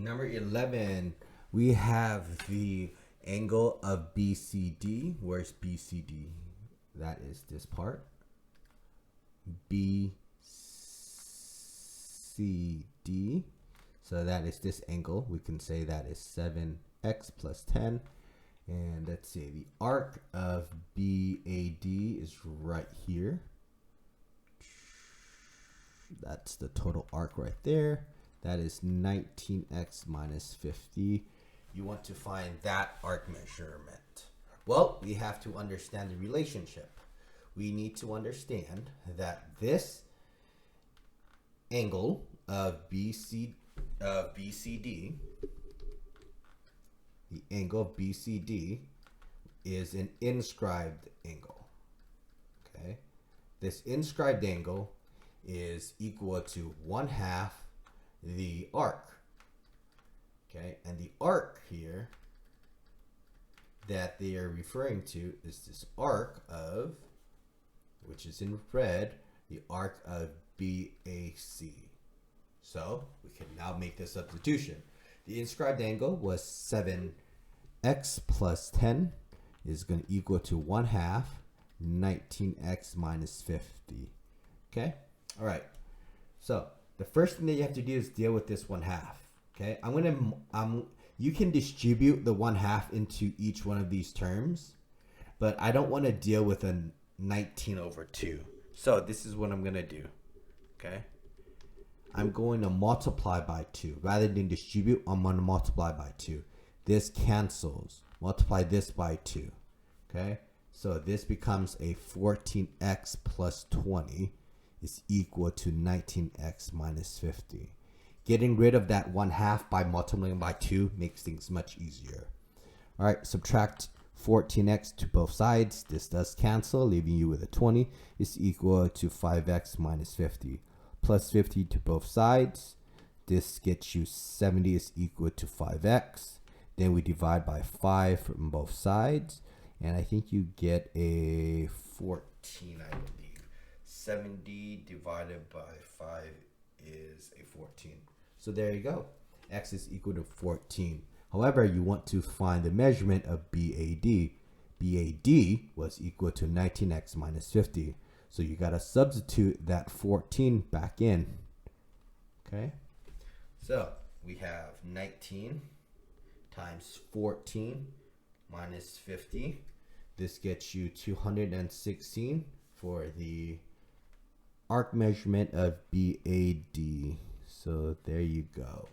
Number 11, we have the angle of BCD. Where's BCD? That is this part. BCD. So that is this angle. We can say that is 7x plus 10. And let's see, the arc of BAD is right here. That's the total arc right there. That is 19x minus 50. You want to find that arc measurement. Well, we have to understand the relationship. We need to understand that this angle of BCD, the angle of BCD is an inscribed angle. Okay, this inscribed angle is equal to 1/2 the arc. Okay, and the arc here that they are referring to is this arc of, which is in red, the arc of BAC. So we can now make the substitution. The inscribed angle was 7x plus 10 is going to equal to 1/2 19x minus 50. Okay, all right. So the first thing that you have to do is deal with this 1/2. Okay, you can distribute the 1/2 into each one of these terms, but I don't want to deal with a 19 over 2. So this is what I'm going to do. Okay, I'm going to multiply by 2. Rather than distribute, I'm going to multiply by 2. This cancels. Multiply this by 2. Okay, so this becomes a 14x plus 20 is equal to 19x minus 50. Getting rid of that 1/2 by multiplying by 2 makes things much easier. All right, subtract 14x to both sides. This does cancel, leaving you with a 20 is equal to 5x minus 50. Plus 50 to both sides. This gets you 70 is equal to 5x. Then we divide by 5 from both sides. And I think you get a 14, I believe. 70 divided by 5 is a 14. So there you go. X is equal to 14. However, you want to find the measurement of BAD. BAD was equal to 19x minus 50. So you got to substitute that 14 back in. Okay. So we have 19 times 14 minus 50. This gets you 216 for the arc measurement of BAD. So there you go.